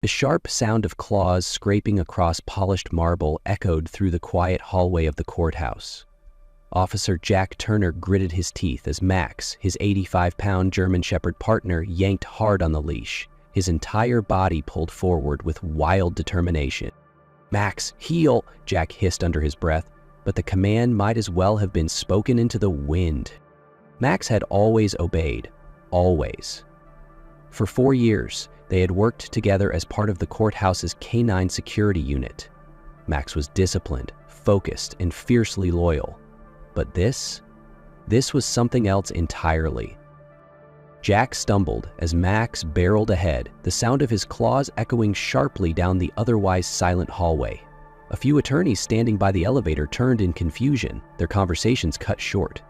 The sharp sound of claws scraping across polished marble echoed through the quiet hallway of the courthouse. Officer Jack Turner gritted his teeth as Max, his 85-pound German Shepherd partner, yanked hard on the leash, his entire body pulled forward with wild determination. "Max, heel!" Jack hissed under his breath, but the command might as well have been spoken into the wind. Max had always obeyed, always. For 4 years, they had worked together as part of the courthouse's canine security unit. Max was disciplined, focused, and fiercely loyal. But this was something else entirely. Jack stumbled as Max barreled ahead, the sound of his claws echoing sharply down the otherwise silent hallway. A few attorneys standing by the elevator turned in confusion, their conversations cut short.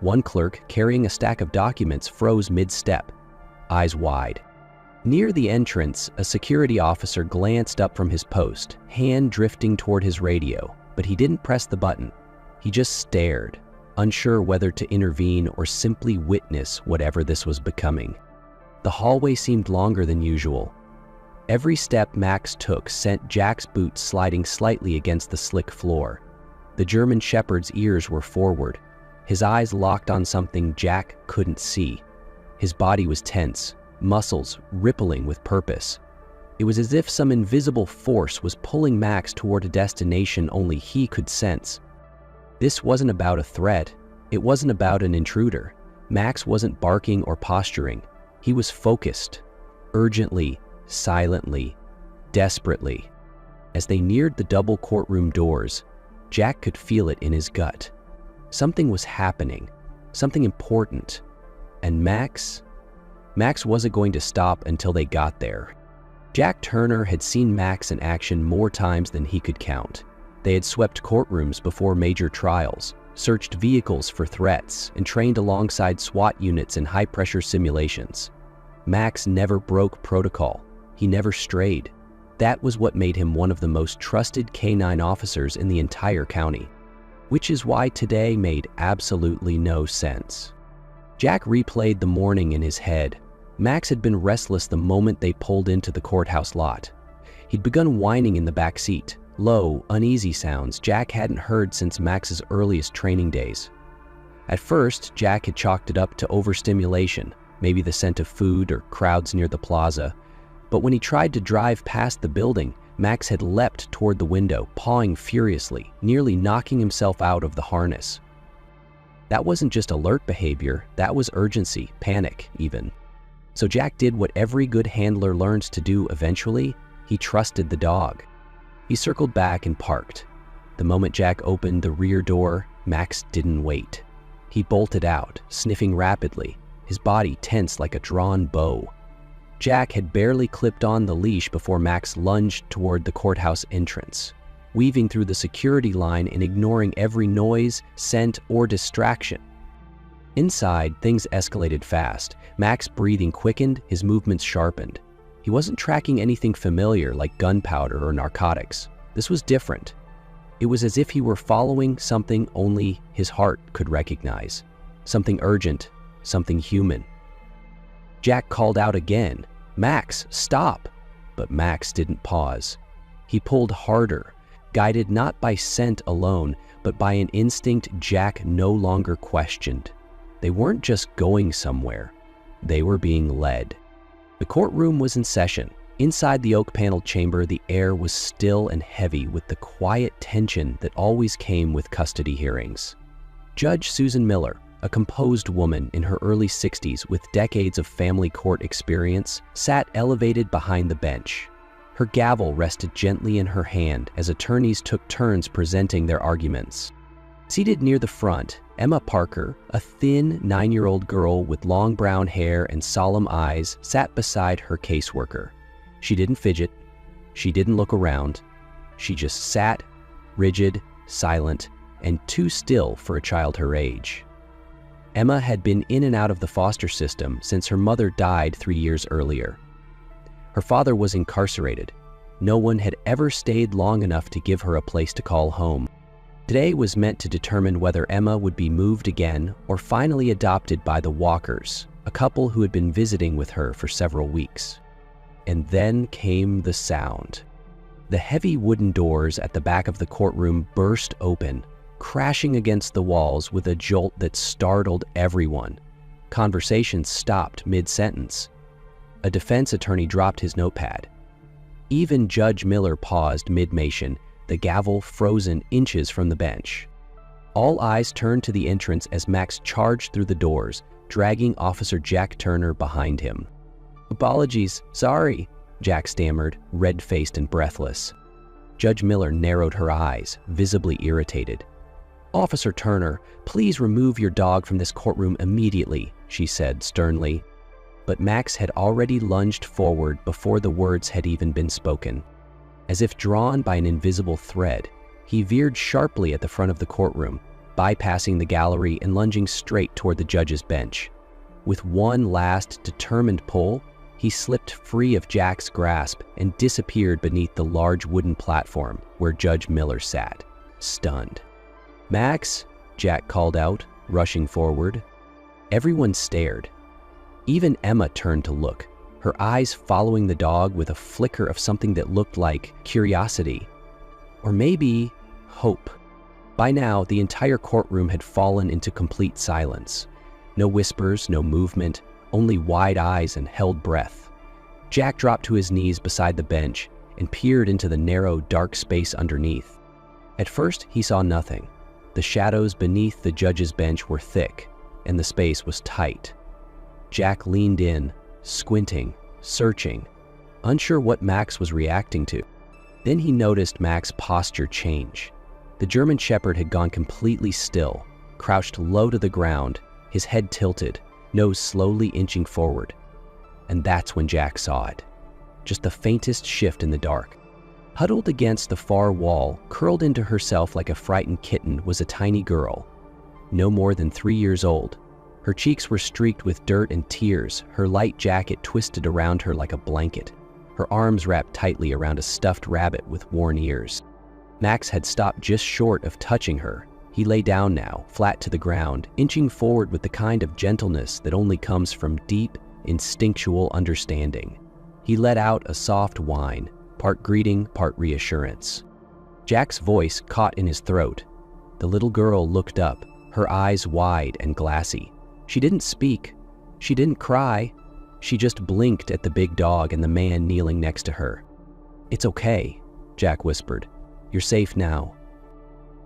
One clerk, carrying a stack of documents, froze mid-step, eyes wide. Near the entrance, a security officer glanced up from his post, hand drifting toward his radio, but he didn't press the button. He just stared, unsure whether to intervene or simply witness whatever this was becoming. The hallway seemed longer than usual. Every step Max took sent Jack's boots sliding slightly against the slick floor. The German Shepherd's ears were forward, his eyes locked on something Jack couldn't see. His body was tense, muscles rippling with purpose. It was as if some invisible force was pulling Max toward a destination only he could sense. This wasn't about a threat. It wasn't about an intruder. Max wasn't barking or posturing. He was focused, urgently, silently, desperately. As they neared the double courtroom doors, Jack could feel it in his gut. Something was happening, something important. And Max wasn't going to stop until they got there. Jack Turner had seen Max in action more times than he could count. They had swept courtrooms before major trials, searched vehicles for threats, and trained alongside SWAT units in high-pressure simulations. Max never broke protocol. He never strayed. That was what made him one of the most trusted canine officers in the entire county. Which is why today made absolutely no sense. Jack replayed the morning in his head. Max had been restless the moment they pulled into the courthouse lot. He'd begun whining in the back seat, low, uneasy sounds Jack hadn't heard since Max's earliest training days. At first, Jack had chalked it up to overstimulation, maybe the scent of food or crowds near the plaza. But when he tried to drive past the building, Max had leapt toward the window, pawing furiously, nearly knocking himself out of the harness. That wasn't just alert behavior, that was urgency, panic even. So Jack did what every good handler learns to do eventually. He trusted the dog. He circled back and parked. The moment Jack opened the rear door, Max didn't wait. He bolted out, sniffing rapidly, his body tense like a drawn bow. Jack had barely clipped on the leash before Max lunged toward the courthouse entrance, weaving through the security line and ignoring every noise, scent, or distraction. Inside, things escalated fast. Max's breathing quickened, his movements sharpened. He wasn't tracking anything familiar like gunpowder or narcotics. This was different. It was as if he were following something only his heart could recognize. Something urgent, something human. Jack called out again, "Max, stop!" But Max didn't pause. He pulled harder, guided not by scent alone, but by an instinct Jack no longer questioned. They weren't just going somewhere. They were being led. The courtroom was in session. Inside the oak-paneled chamber, the air was still and heavy with the quiet tension that always came with custody hearings. Judge Susan Miller, a composed woman in her early 60s with decades of family court experience, sat elevated behind the bench. Her gavel rested gently in her hand as attorneys took turns presenting their arguments. Seated near the front, Emma Parker, a thin 9-year-old girl with long brown hair and solemn eyes, sat beside her caseworker. She didn't fidget. She didn't look around. She just sat, rigid, silent, and too still for a child her age. Emma had been in and out of the foster system since her mother died 3 years earlier. Her father was incarcerated. No one had ever stayed long enough to give her a place to call home. Today was meant to determine whether Emma would be moved again or finally adopted by the Walkers, a couple who had been visiting with her for several weeks. And then came the sound. The heavy wooden doors at the back of the courtroom burst open, crashing against the walls with a jolt that startled everyone. Conversations stopped mid-sentence. A defense attorney dropped his notepad. Even Judge Miller paused mid-motion, the gavel frozen inches from the bench. All eyes turned to the entrance as Max charged through the doors, dragging Officer Jack Turner behind him. "Apologies, sorry," Jack stammered, red-faced and breathless. Judge Miller narrowed her eyes, visibly irritated. "Officer Turner, please remove your dog from this courtroom immediately," she said sternly. But Max had already lunged forward before the words had even been spoken. As if drawn by an invisible thread, he veered sharply at the front of the courtroom, bypassing the gallery and lunging straight toward the judge's bench. With one last determined pull, he slipped free of Jack's grasp and disappeared beneath the large wooden platform where Judge Miller sat, stunned. "Max," Jack called out, rushing forward. Everyone stared. Even Emma turned to look, her eyes following the dog with a flicker of something that looked like curiosity. Or maybe hope. By now, the entire courtroom had fallen into complete silence. No whispers, no movement, only wide eyes and held breath. Jack dropped to his knees beside the bench and peered into the narrow, dark space underneath. At first, he saw nothing. The shadows beneath the judge's bench were thick, and the space was tight. Jack leaned in, squinting, searching, unsure what Max was reacting to. Then he noticed Max's posture change. The German Shepherd had gone completely still, crouched low to the ground, his head tilted, nose slowly inching forward. And that's when Jack saw it. Just the faintest shift in the dark. Huddled against the far wall, curled into herself like a frightened kitten, was a tiny girl, no more than 3 years old. Her cheeks were streaked with dirt and tears, her light jacket twisted around her like a blanket, her arms wrapped tightly around a stuffed rabbit with worn ears. Max had stopped just short of touching her. He lay down now, flat to the ground, inching forward with the kind of gentleness that only comes from deep, instinctual understanding. He let out a soft whine, part greeting, part reassurance. Jack's voice caught in his throat. The little girl looked up, her eyes wide and glassy. She didn't speak. She didn't cry. She just blinked at the big dog and the man kneeling next to her. "It's okay," Jack whispered. "You're safe now."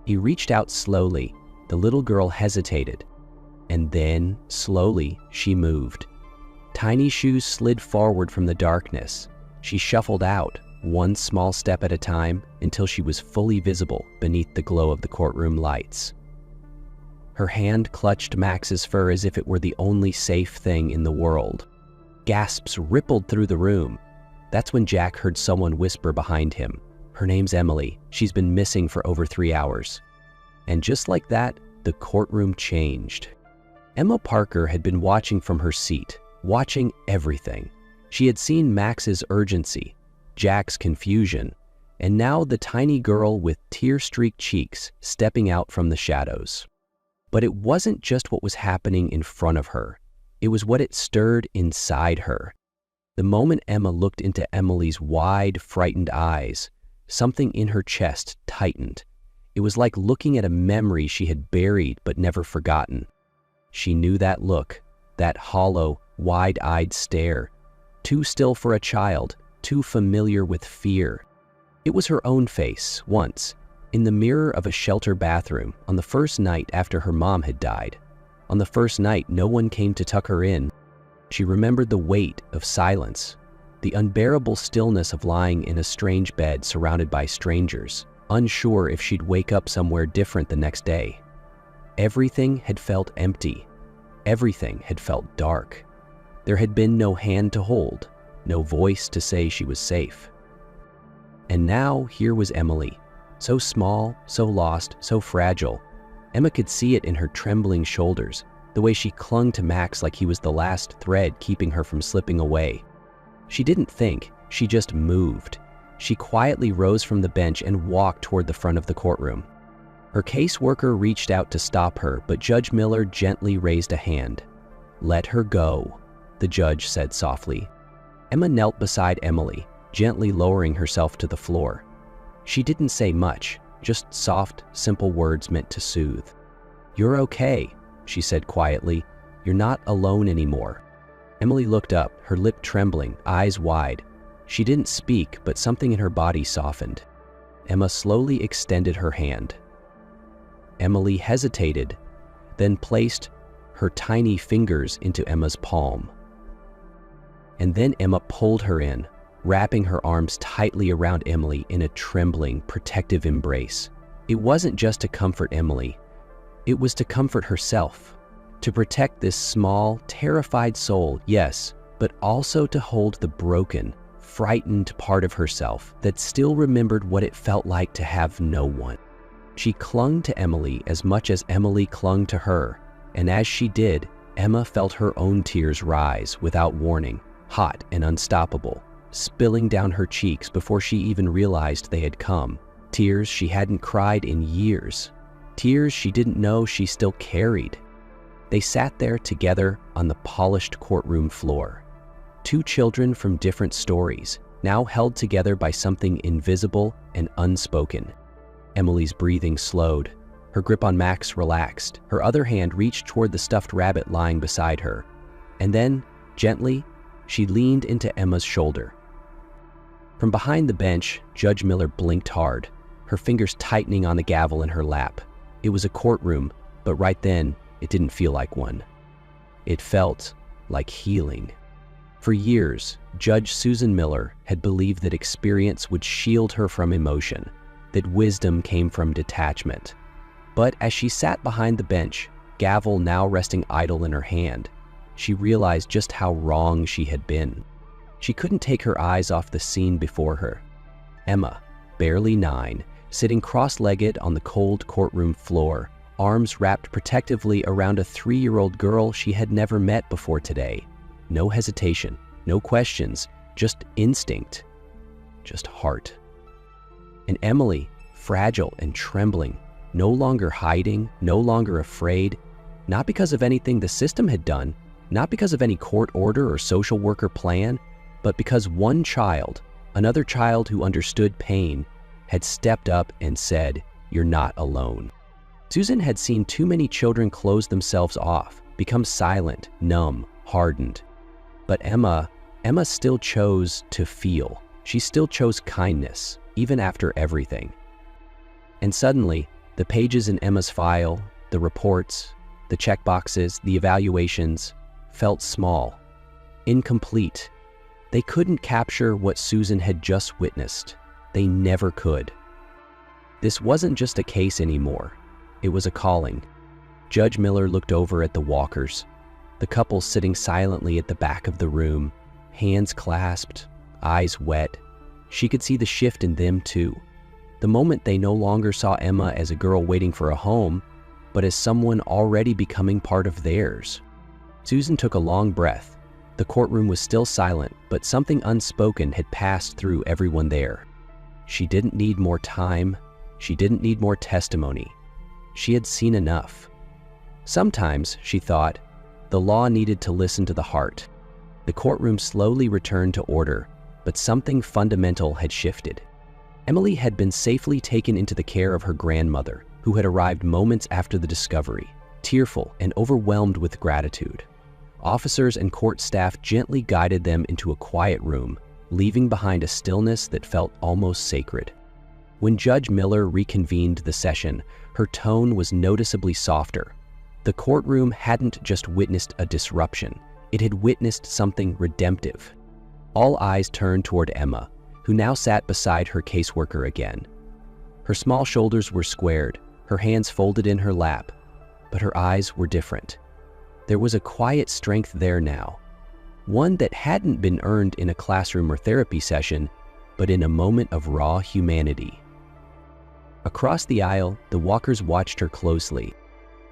He reached out slowly. The little girl hesitated. And then, slowly, she moved. Tiny shoes slid forward from the darkness. She shuffled out, one small step at a time, until she was fully visible beneath the glow of the courtroom lights. Her hand clutched Max's fur as if it were the only safe thing in the world. Gasps rippled through the room. That's when Jack heard someone whisper behind him. "Her name's Emily. She's been missing for over 3 hours." And just like that, the courtroom changed. Emma Parker had been watching from her seat, watching everything. She had seen Max's urgency, Jack's confusion, and now the tiny girl with tear-streaked cheeks stepping out from the shadows. But it wasn't just what was happening in front of her. It was what it stirred inside her. The moment Emma looked into Emily's wide, frightened eyes, something in her chest tightened. It was like looking at a memory she had buried but never forgotten. She knew that look, that hollow, wide-eyed stare, too still for a child, too familiar with fear. It was her own face, once, in the mirror of a shelter bathroom on the first night after her mom had died. On the first night no one came to tuck her in. She remembered the weight of silence, the unbearable stillness of lying in a strange bed surrounded by strangers, unsure if she'd wake up somewhere different the next day. Everything had felt empty. Everything had felt dark. There had been no hand to hold, no voice to say she was safe. And now here was Emily, so small, so lost, so fragile. Emma could see it in her trembling shoulders, the way she clung to Max like he was the last thread keeping her from slipping away. She didn't think, she just moved. She quietly rose from the bench and walked toward the front of the courtroom. Her caseworker reached out to stop her, but Judge Miller gently raised a hand. "Let her go," the judge said softly. Emma knelt beside Emily, gently lowering herself to the floor. She didn't say much, just soft, simple words meant to soothe. "You're okay," she said quietly. "You're not alone anymore." Emily looked up, her lip trembling, eyes wide. She didn't speak, but something in her body softened. Emma slowly extended her hand. Emily hesitated, then placed her tiny fingers into Emma's palm. And then Emma pulled her in, wrapping her arms tightly around Emily in a trembling, protective embrace. It wasn't just to comfort Emily, it was to comfort herself, to protect this small, terrified soul, yes, but also to hold the broken, frightened part of herself that still remembered what it felt like to have no one. She clung to Emily as much as Emily clung to her, and as she did, Emma felt her own tears rise without warning, hot and unstoppable, spilling down her cheeks before she even realized they had come. Tears she hadn't cried in years. Tears she didn't know she still carried. They sat there together on the polished courtroom floor. Two children from different stories, now held together by something invisible and unspoken. Emily's breathing slowed. Her grip on Max relaxed. Her other hand reached toward the stuffed rabbit lying beside her. And then, gently, she leaned into Emma's shoulder. From behind the bench, Judge Miller blinked hard, her fingers tightening on the gavel in her lap. It was a courtroom, but right then, it didn't feel like one. It felt like healing. For years, Judge Susan Miller had believed that experience would shield her from emotion, that wisdom came from detachment. But as she sat behind the bench, gavel now resting idle in her hand, she realized just how wrong she had been. She couldn't take her eyes off the scene before her. Emma, barely 9, sitting cross-legged on the cold courtroom floor, arms wrapped protectively around a 3-year-old girl she had never met before today. No hesitation, no questions, just instinct, just heart. And Emily, fragile and trembling, no longer hiding, no longer afraid, not because of anything the system had done, not because of any court order or social worker plan, but because one child, another child who understood pain, had stepped up and said, "You're not alone." Susan had seen too many children close themselves off, become silent, numb, hardened. But Emma still chose to feel. She still chose kindness, even after everything. And suddenly, the pages in Emma's file, the reports, the checkboxes, the evaluations, felt small, incomplete. They couldn't capture what Susan had just witnessed. They never could. This wasn't just a case anymore. It was a calling. Judge Miller looked over at the Walkers, the couple sitting silently at the back of the room, hands clasped, eyes wet. She could see the shift in them too. The moment they no longer saw Emma as a girl waiting for a home, but as someone already becoming part of theirs. Susan took a long breath. The courtroom was still silent, but something unspoken had passed through everyone there. She didn't need more time. She didn't need more testimony. She had seen enough. Sometimes, she thought, the law needed to listen to the heart. The courtroom slowly returned to order, but something fundamental had shifted. Emily had been safely taken into the care of her grandmother, who had arrived moments after the discovery, tearful and overwhelmed with gratitude. Officers and court staff gently guided them into a quiet room, leaving behind a stillness that felt almost sacred. When Judge Miller reconvened the session, her tone was noticeably softer. The courtroom hadn't just witnessed a disruption, it had witnessed something redemptive. All eyes turned toward Emma, who now sat beside her caseworker again. Her small shoulders were squared, her hands folded in her lap, but her eyes were different. There was a quiet strength there now, one that hadn't been earned in a classroom or therapy session, but in a moment of raw humanity. Across the aisle, the Walkers watched her closely.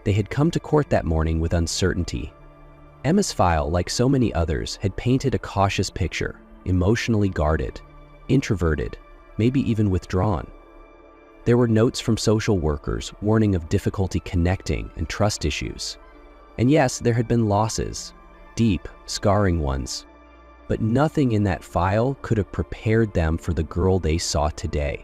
They had come to court that morning with uncertainty. Emma's file, like so many others, had painted a cautious picture, emotionally guarded, introverted, maybe even withdrawn. There were notes from social workers warning of difficulty connecting and trust issues. And yes, there had been losses, deep, scarring ones. But nothing in that file could have prepared them for the girl they saw today.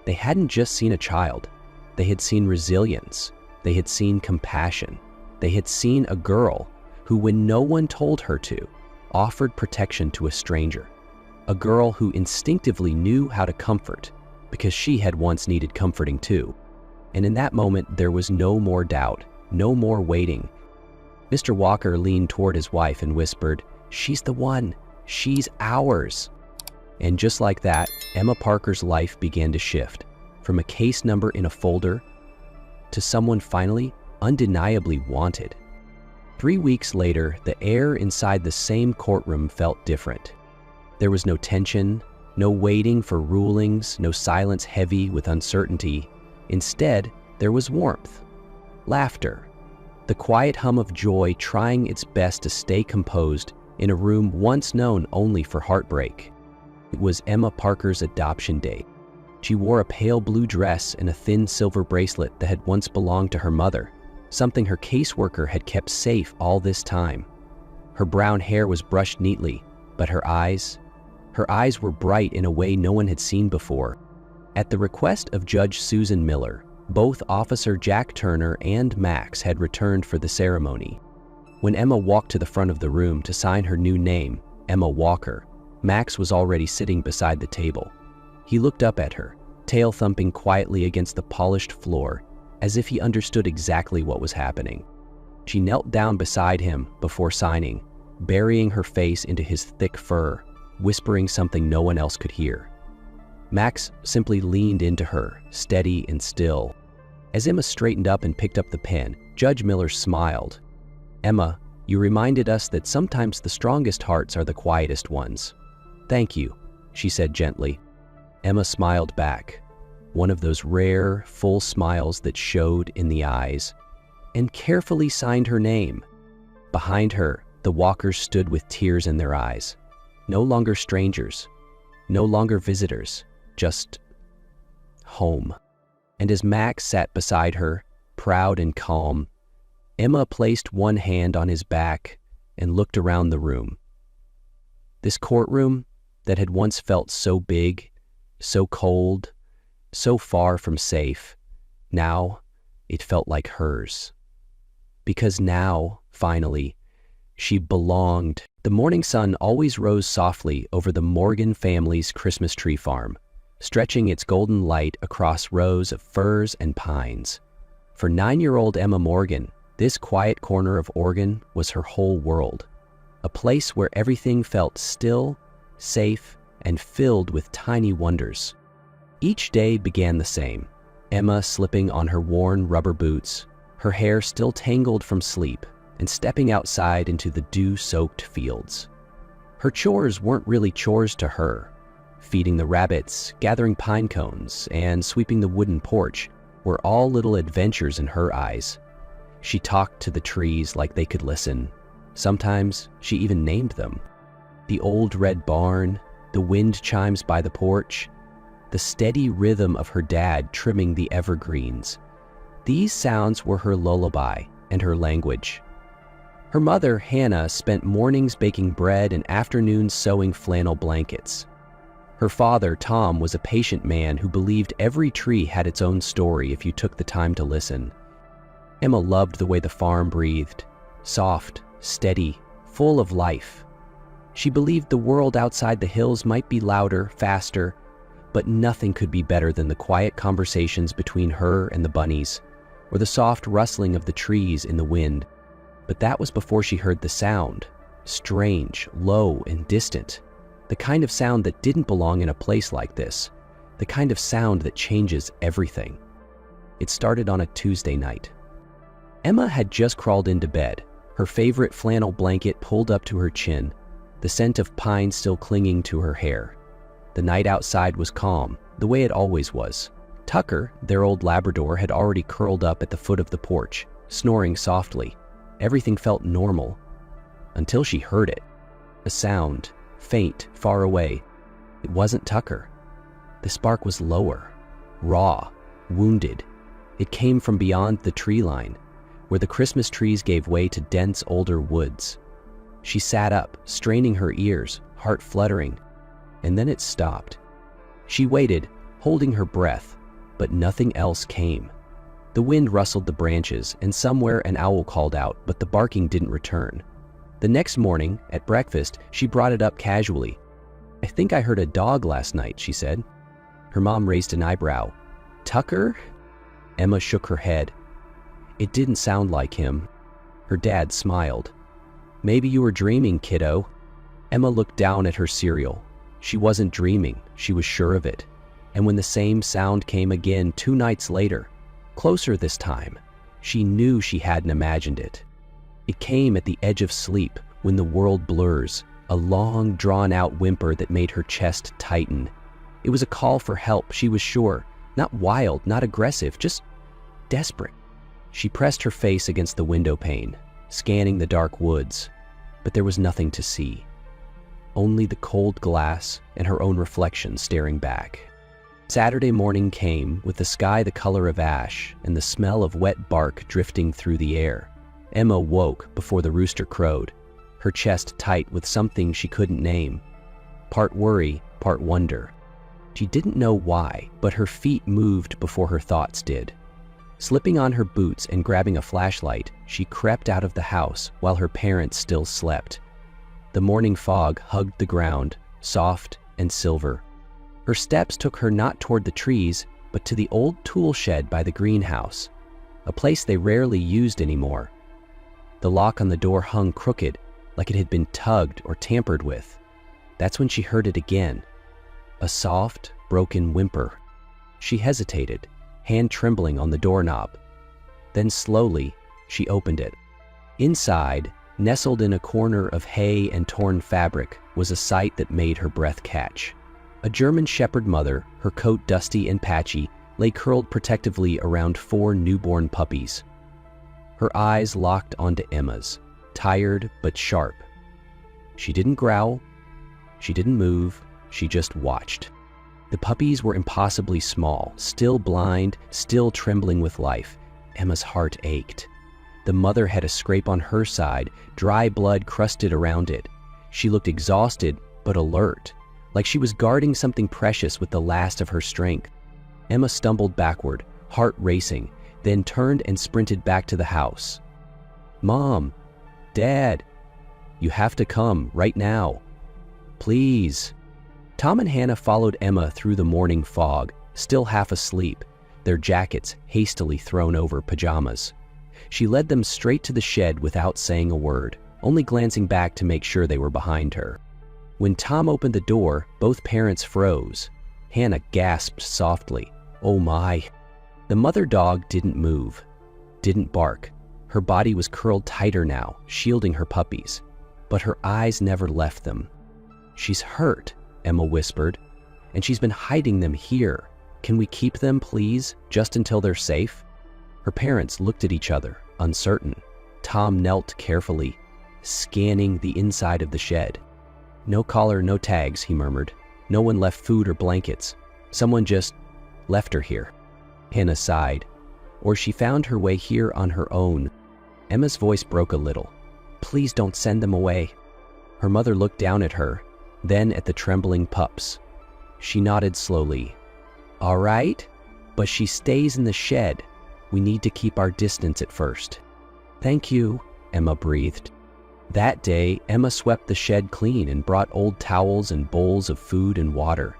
They hadn't just seen a child. They had seen resilience. They had seen compassion. They had seen a girl who, when no one told her to, offered protection to a stranger. A girl who instinctively knew how to comfort because she had once needed comforting too. And in that moment, there was no more doubt, no more waiting. Mr. Walker leaned toward his wife and whispered, "She's the one. She's ours." And just like that, Emma Parker's life began to shift, from a case number in a folder to someone finally, undeniably wanted. 3 weeks later, the air inside the same courtroom felt different. There was no tension, no waiting for rulings, no silence heavy with uncertainty. Instead, there was warmth, laughter, the quiet hum of joy trying its best to stay composed in a room once known only for heartbreak. It was Emma Parker's adoption day. She wore a pale blue dress and a thin silver bracelet that had once belonged to her mother, something her caseworker had kept safe all this time. Her brown hair was brushed neatly, but her eyes were bright in a way no one had seen before. At the request of Judge Susan Miller, both Officer Jack Turner and Max had returned for the ceremony. When Emma walked to the front of the room to sign her new name, Emma Walker, Max was already sitting beside the table. He looked up at her, tail thumping quietly against the polished floor, as if he understood exactly what was happening. She knelt down beside him before signing, burying her face into his thick fur, whispering something no one else could hear. Max simply leaned into her, steady and still. As Emma straightened up and picked up the pen, Judge Miller smiled. "Emma, you reminded us that sometimes the strongest hearts are the quietest ones." "Thank you," she said gently. Emma smiled back, one of those rare, full smiles that showed in the eyes, and carefully signed her name. Behind her, the Walkers stood with tears in their eyes. No longer strangers, no longer visitors, just home. And as Max sat beside her, proud and calm, Emma placed one hand on his back and looked around the room. This courtroom that had once felt so big, so cold, so far from safe, now it felt like hers. Because now, finally, she belonged. The morning sun always rose softly over the Morgan family's Christmas tree farm, stretching its golden light across rows of firs and pines. For 9-year-old Emma Morgan, this quiet corner of Oregon was her whole world, a place where everything felt still, safe, and filled with tiny wonders. Each day began the same, Emma slipping on her worn rubber boots, her hair still tangled from sleep, and stepping outside into the dew-soaked fields. Her chores weren't really chores to her. Feeding the rabbits, gathering pine cones, and sweeping the wooden porch were all little adventures in her eyes. She talked to the trees like they could listen. Sometimes she even named them. The old red barn, the wind chimes by the porch, the steady rhythm of her dad trimming the evergreens. These sounds were her lullaby and her language. Her mother, Hannah, spent mornings baking bread and afternoons sewing flannel blankets. Her father, Tom, was a patient man who believed every tree had its own story if you took the time to listen. Emma loved the way the farm breathed, soft, steady, full of life. She believed the world outside the hills might be louder, faster, but nothing could be better than the quiet conversations between her and the bunnies, or the soft rustling of the trees in the wind. But that was before she heard the sound, strange, low, and distant, the kind of sound that didn't belong in a place like this, the kind of sound that changes everything. It started on a Tuesday night. Emma had just crawled into bed, her favorite flannel blanket pulled up to her chin, the scent of pine still clinging to her hair. The night outside was calm, the way it always was. Tucker, their old Labrador, had already curled up at the foot of the porch, snoring softly. Everything felt normal, until she heard it. A sound, faint, far away. It wasn't Tucker. The spark was lower, raw, wounded. It came from beyond the tree line, where the Christmas trees gave way to dense, older woods. She sat up, straining her ears, heart fluttering, and then it stopped. She waited, holding her breath, but nothing else came. The wind rustled the branches, and somewhere an owl called out, but the barking didn't return. The next morning, at breakfast, she brought it up casually. "I think I heard a dog last night," she said. Her mom raised an eyebrow. "Tucker?" Emma shook her head. "It didn't sound like him." Her dad smiled. "Maybe you were dreaming, kiddo." Emma looked down at her cereal. She wasn't dreaming, she was sure of it. And when the same sound came again 2 nights later, closer this time, she knew she hadn't imagined it. It came at the edge of sleep, when the world blurs, a long, drawn-out whimper that made her chest tighten. It was a call for help, she was sure. Not wild, not aggressive, just desperate. She pressed her face against the window pane, scanning the dark woods, but there was nothing to see. Only the cold glass and her own reflection staring back. Saturday morning came with the sky the color of ash and the smell of wet bark drifting through the air. Emma woke before the rooster crowed, her chest tight with something she couldn't name. Part worry, part wonder. She didn't know why, but her feet moved before her thoughts did. Slipping on her boots and grabbing a flashlight, she crept out of the house while her parents still slept. The morning fog hugged the ground, soft and silver. Her steps took her not toward the trees, but to the old tool shed by the greenhouse, a place they rarely used anymore. The lock on the door hung crooked, like it had been tugged or tampered with. That's when she heard it again. A soft, broken whimper. She hesitated, hand trembling on the doorknob. Then slowly, she opened it. Inside, nestled in a corner of hay and torn fabric, was a sight that made her breath catch. A German shepherd mother, her coat dusty and patchy, lay curled protectively around 4 newborn puppies. Her eyes locked onto Emma's, tired but sharp. She didn't growl. She didn't move. She just watched. The puppies were impossibly small, still blind, still trembling with life. Emma's heart ached. The mother had a scrape on her side, dry blood crusted around it. She looked exhausted but alert, like she was guarding something precious with the last of her strength. Emma stumbled backward, heart racing, then turned and sprinted back to the house. "Mom, Dad, you have to come right now. Please." Tom and Hannah followed Emma through the morning fog, still half asleep, their jackets hastily thrown over pajamas. She led them straight to the shed without saying a word, only glancing back to make sure they were behind her. When Tom opened the door, both parents froze. Hannah gasped softly, "Oh my." The mother dog didn't move, didn't bark. Her body was curled tighter now, shielding her puppies, but her eyes never left them. "She's hurt," Emma whispered, "and she's been hiding them here. Can we keep them, please, just until they're safe?" Her parents looked at each other, uncertain. Tom knelt carefully, scanning the inside of the shed. "No collar, no tags," he murmured. "No one left food or blankets. Someone just left her here." Hannah sighed. "Or she found her way here on her own." Emma's voice broke a little. "Please don't send them away." Her mother looked down at her, then at the trembling pups. She nodded slowly. "All right, but she stays in the shed. We need to keep our distance at first." "Thank you," Emma breathed. That day, Emma swept the shed clean and brought old towels and bowls of food and water.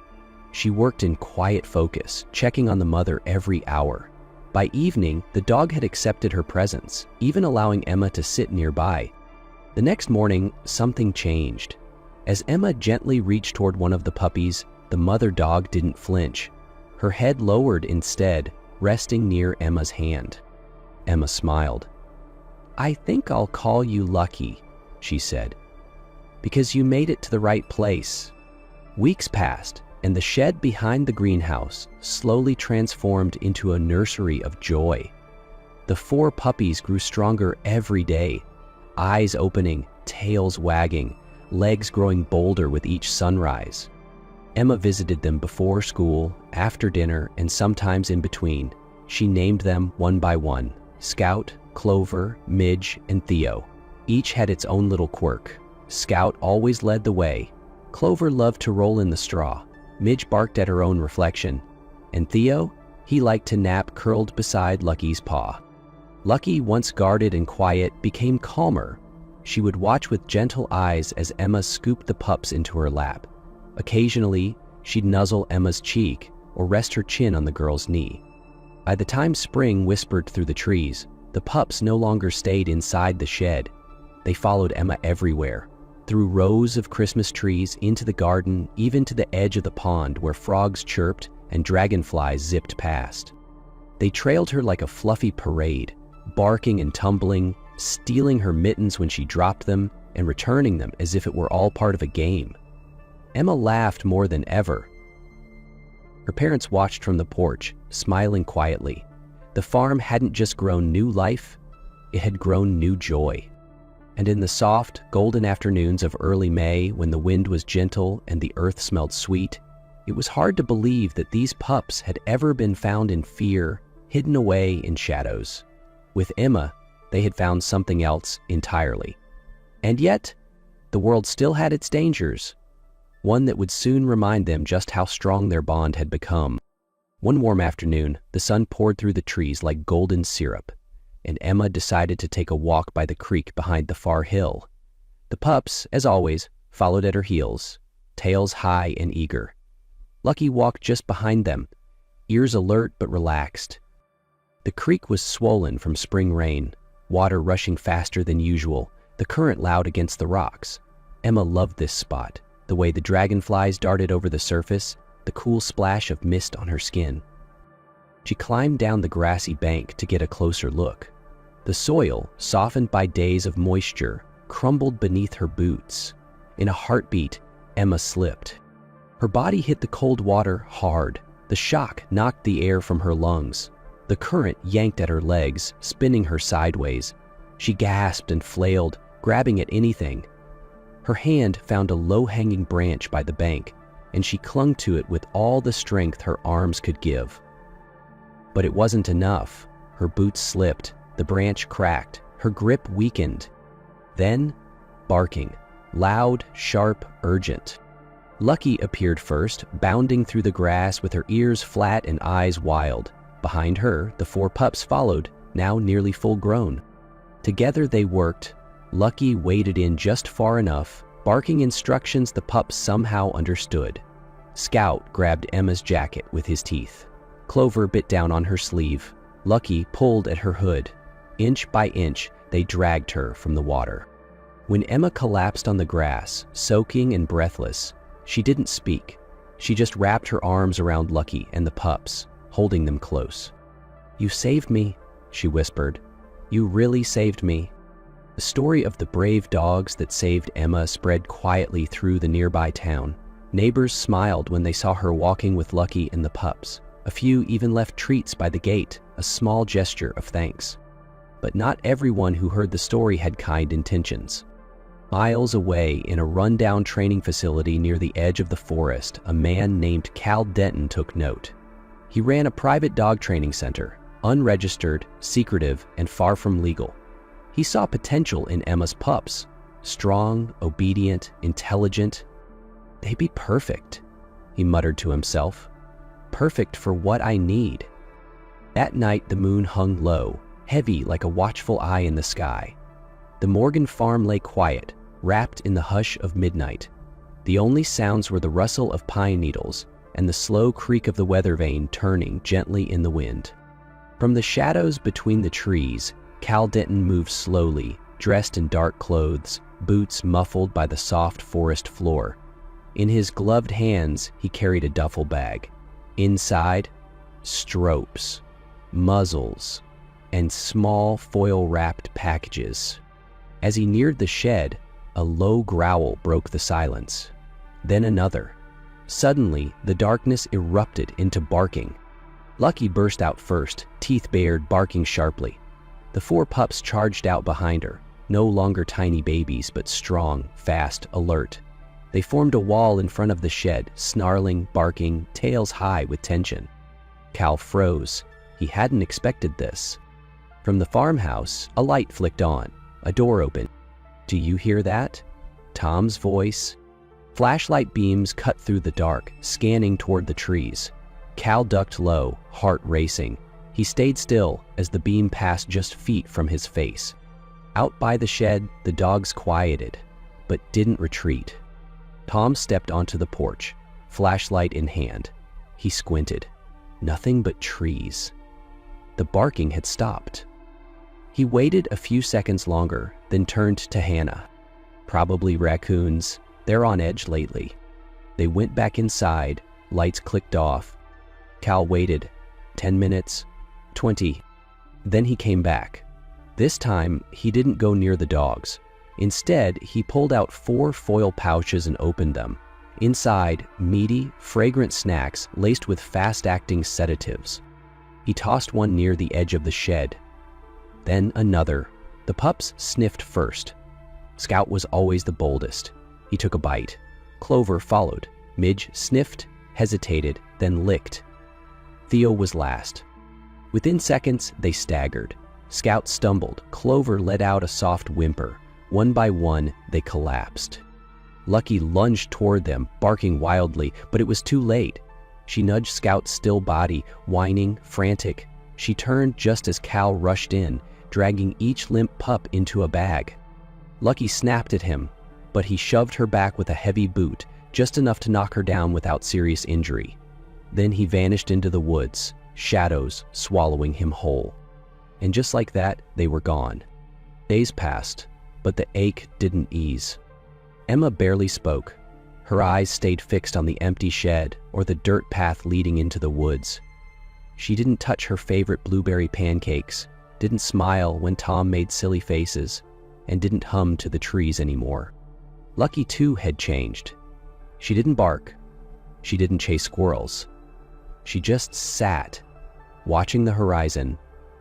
She worked in quiet focus, checking on the mother every hour. By evening, the dog had accepted her presence, even allowing Emma to sit nearby. The next morning, something changed. As Emma gently reached toward one of the puppies, the mother dog didn't flinch. Her head lowered instead, resting near Emma's hand. Emma smiled. "I think I'll call you lucky," she said, "because you made it to the right place." Weeks passed, and the shed behind the greenhouse slowly transformed into a nursery of joy. The 4 puppies grew stronger every day, eyes opening, tails wagging, legs growing bolder with each sunrise. Emma visited them before school, after dinner, and sometimes in between. She named them one by one: Scout, Clover, Midge, and Theo. Each had its own little quirk. Scout always led the way. Clover loved to roll in the straw. Midge barked at her own reflection. And Theo? He liked to nap curled beside Lucky's paw. Lucky, once guarded and quiet, became calmer. She would watch with gentle eyes as Emma scooped the pups into her lap. Occasionally, she'd nuzzle Emma's cheek or rest her chin on the girl's knee. By the time spring whispered through the trees, the pups no longer stayed inside the shed. They followed Emma everywhere, through rows of Christmas trees, into the garden, even to the edge of the pond where frogs chirped and dragonflies zipped past. They trailed her like a fluffy parade, barking and tumbling, stealing her mittens when she dropped them and returning them as if it were all part of a game. Emma laughed more than ever. Her parents watched from the porch, smiling quietly. The farm hadn't just grown new life, it had grown new joy. And in the soft, golden afternoons of early May, when the wind was gentle and the earth smelled sweet, it was hard to believe that these pups had ever been found in fear, hidden away in shadows. With Emma, they had found something else entirely. And yet, the world still had its dangers, one that would soon remind them just how strong their bond had become. One warm afternoon, the sun poured through the trees like golden syrup, and Emma decided to take a walk by the creek behind the far hill. The pups, as always, followed at her heels, tails high and eager. Lucky walked just behind them, ears alert but relaxed. The creek was swollen from spring rain, water rushing faster than usual, the current loud against the rocks. Emma loved this spot, the way the dragonflies darted over the surface, the cool splash of mist on her skin. She climbed down the grassy bank to get a closer look. The soil, softened by days of moisture, crumbled beneath her boots. In a heartbeat, Emma slipped. Her body hit the cold water hard. The shock knocked the air from her lungs. The current yanked at her legs, spinning her sideways. She gasped and flailed, grabbing at anything. Her hand found a low-hanging branch by the bank, and she clung to it with all the strength her arms could give. But it wasn't enough. Her boots slipped, the branch cracked, her grip weakened. Then, barking, loud, sharp, urgent. Lucky appeared first, bounding through the grass with her ears flat and eyes wild. Behind her, the 4 pups followed, now nearly full-grown. Together they worked. Lucky waded in just far enough, barking instructions the pups somehow understood. Scout grabbed Emma's jacket with his teeth. Clover bit down on her sleeve. Lucky pulled at her hood. Inch by inch, they dragged her from the water. When Emma collapsed on the grass, soaking and breathless, she didn't speak. She just wrapped her arms around Lucky and the pups, holding them close. "You saved me," she whispered. "You really saved me." The story of the brave dogs that saved Emma spread quietly through the nearby town. Neighbors smiled when they saw her walking with Lucky and the pups. A few even left treats by the gate, a small gesture of thanks. But not everyone who heard the story had kind intentions. Miles away, in a rundown training facility near the edge of the forest, a man named Cal Denton took note. He ran a private dog training center, unregistered, secretive, and far from legal. He saw potential in Emma's pups. Strong, obedient, intelligent. "They'd be perfect," he muttered to himself. "Perfect for what I need." That night the moon hung low, heavy like a watchful eye in the sky. The Morgan farm lay quiet, wrapped in the hush of midnight. The only sounds were the rustle of pine needles and the slow creak of the weather vane turning gently in the wind. From the shadows between the trees, Cal Denton moved slowly, dressed in dark clothes, boots muffled by the soft forest floor. In his gloved hands, he carried a duffel bag. Inside, stropes, muzzles, and small foil-wrapped packages. As he neared the shed, a low growl broke the silence. Then another. Suddenly, the darkness erupted into barking. Lucky burst out first, teeth bared, barking sharply. The 4 pups charged out behind her, no longer tiny babies, but strong, fast, alert. They formed a wall in front of the shed, snarling, barking, tails high with tension. Cal froze. He hadn't expected this. From the farmhouse, a light flicked on. A door opened. "Do you hear that?" Tom's voice. Flashlight beams cut through the dark, scanning toward the trees. Cal ducked low, heart racing. He stayed still as the beam passed just feet from his face. Out by the shed, the dogs quieted, but didn't retreat. Tom stepped onto the porch, flashlight in hand. He squinted. Nothing but trees. The barking had stopped. He waited a few seconds longer, then turned to Hannah. Probably raccoons. They're on edge lately. They went back inside, lights clicked off. Cal waited. 10 minutes, 20. Then he came back. This time, he didn't go near the dogs. Instead, he pulled out 4 foil pouches and opened them. Inside, meaty, fragrant snacks laced with fast-acting sedatives. He tossed one near the edge of the shed. Then another. The pups sniffed first. Scout was always the boldest. He took a bite. Clover followed. Midge sniffed, hesitated, then licked. Theo was last. Within seconds, they staggered. Scout stumbled. Clover let out a soft whimper. One by one, they collapsed. Lucky lunged toward them, barking wildly, but it was too late. She nudged Scout's still body, whining, frantic. She turned just as Cal rushed in, dragging each limp pup into a bag. Lucky snapped at him, but he shoved her back with a heavy boot, just enough to knock her down without serious injury. Then he vanished into the woods, shadows swallowing him whole. And just like that, they were gone. Days passed, but the ache didn't ease. Emma barely spoke. Her eyes stayed fixed on the empty shed or the dirt path leading into the woods. She didn't touch her favorite blueberry pancakes, didn't smile when Tom made silly faces, and didn't hum to the trees anymore. Lucky too had changed. She didn't bark. She didn't chase squirrels. She just sat, watching the horizon,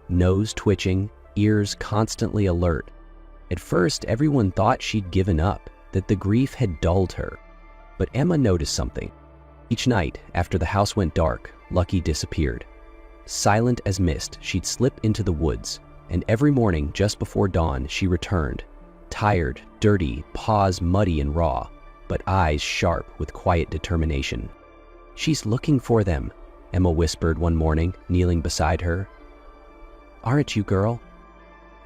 nose twitching, ears constantly alert. At first, everyone thought she'd given up, that the grief had dulled her. But Emma noticed something. Each night, after the house went dark, Lucky disappeared. Silent as mist, she'd slip into the woods, and every morning, just before dawn, she returned. Tired, dirty, paws muddy and raw, but eyes sharp with quiet determination. "She's looking for them," Emma whispered one morning, kneeling beside her. "Aren't you, girl?"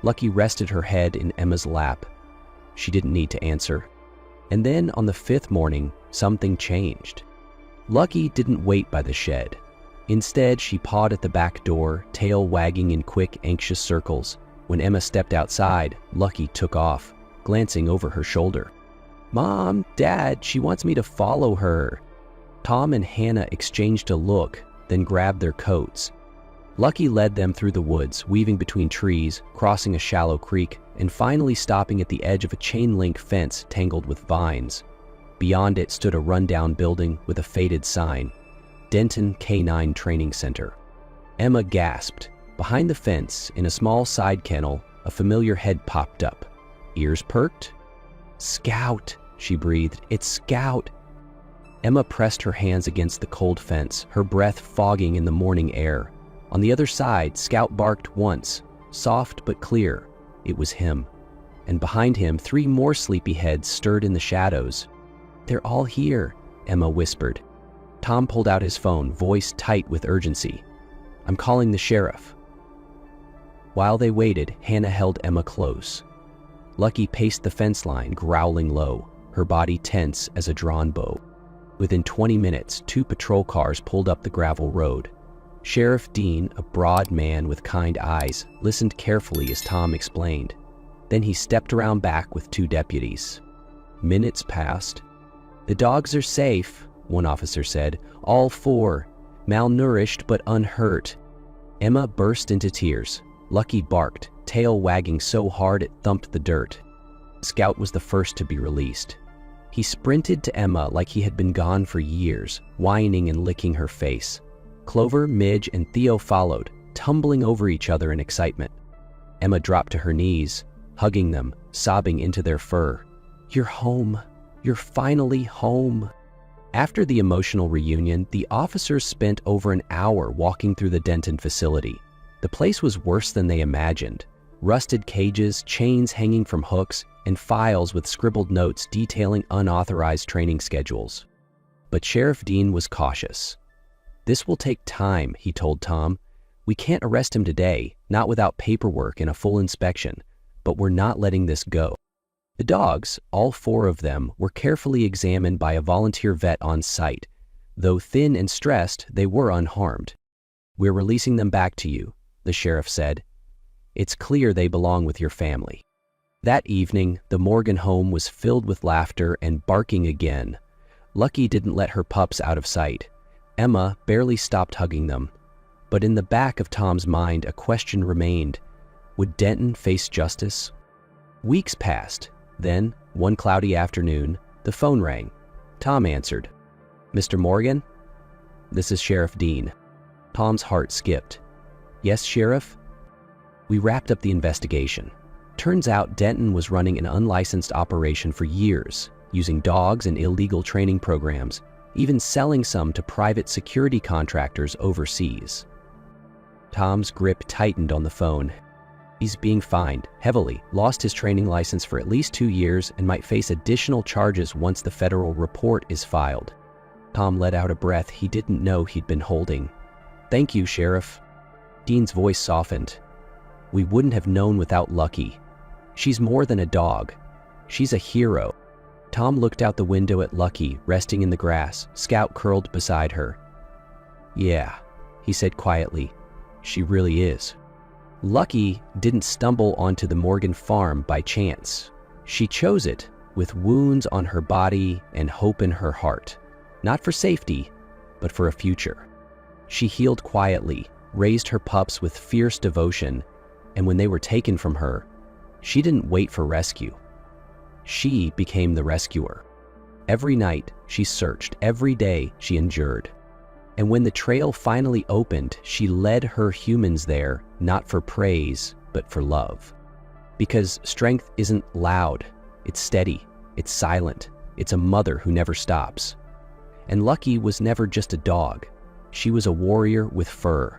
Lucky rested her head in Emma's lap. She didn't need to answer. And then on the 5th morning, something changed. Lucky didn't wait by the shed. Instead, she pawed at the back door, tail wagging in quick, anxious circles. When Emma stepped outside, Lucky took off, glancing over her shoulder. "Mom, Dad, she wants me to follow her." Tom and Hannah exchanged a look, then grabbed their coats. Lucky led them through the woods, weaving between trees, crossing a shallow creek, and finally stopping at the edge of a chain-link fence tangled with vines. Beyond it stood a rundown building with a faded sign, Denton Canine Training Center. Emma gasped. Behind the fence, in a small side kennel, a familiar head popped up. Ears perked. "Scout," she breathed. "It's Scout." Emma pressed her hands against the cold fence, her breath fogging in the morning air. On the other side, Scout barked once, soft but clear. It was him. And behind him, 3 more sleepy heads stirred in the shadows. "They're all here," Emma whispered. Tom pulled out his phone, voice tight with urgency. "I'm calling the sheriff." While they waited, Hannah held Emma close. Lucky paced the fence line, growling low, her body tense as a drawn bow. Within 20 minutes, 2 patrol cars pulled up the gravel road. Sheriff Dean, a broad man with kind eyes, listened carefully as Tom explained. Then he stepped around back with 2 deputies. Minutes passed. "The dogs are safe," one officer said. "All 4, malnourished but unhurt." Emma burst into tears. Lucky barked, tail wagging so hard it thumped the dirt. Scout was the first to be released. He sprinted to Emma like he had been gone for years, whining and licking her face. Clover, Midge, and Theo followed, tumbling over each other in excitement. Emma dropped to her knees, hugging them, sobbing into their fur. "You're home. You're finally home." After the emotional reunion, the officers spent over an hour walking through the Denton facility. The place was worse than they imagined. rusted cages, chains hanging from hooks, and files with scribbled notes detailing unauthorized training schedules. But Sheriff Dean was cautious. "This will take time," he told Tom. "We can't arrest him today, not without paperwork and a full inspection, but we're not letting this go." The dogs, all 4 of them, were carefully examined by a volunteer vet on site. Though thin and stressed, they were unharmed. "We're releasing them back to you," the sheriff said. "It's clear they belong with your family." That evening, the Morgan home was filled with laughter and barking again. Lucky didn't let her pups out of sight. Emma barely stopped hugging them. But in the back of Tom's mind, a question remained. Would Denton face justice? Weeks passed. Then, one cloudy afternoon, the phone rang. Tom answered. "Mr. Morgan? This is Sheriff Dean." Tom's heart skipped. "Yes, Sheriff?" "We wrapped up the investigation. Turns out Denton was running an unlicensed operation for years, using dogs and illegal training programs, even selling some to private security contractors overseas." Tom's grip tightened on the phone. He's being fined heavily, lost his training license for at least 2 years, and might face additional charges once the federal report is filed. Tom let out a breath he didn't know he'd been holding. "Thank you, Sheriff." Dean's voice softened. "We wouldn't have known without Lucky. She's more than a dog. She's a hero." Tom looked out the window at Lucky, resting in the grass, Scout curled beside her. "Yeah," he said quietly, "she really is." Lucky didn't stumble onto the Morgan farm by chance. She chose it with wounds on her body and hope in her heart. Not for safety, but for a future. She healed quietly, raised her pups with fierce devotion, and when they were taken from her, she didn't wait for rescue. She became the rescuer. Every night she searched, every day she endured. And when the trail finally opened, she led her humans there, not for praise, but for love. Because strength isn't loud, it's steady, it's silent, it's a mother who never stops. And Lucky was never just a dog. She was a warrior with fur,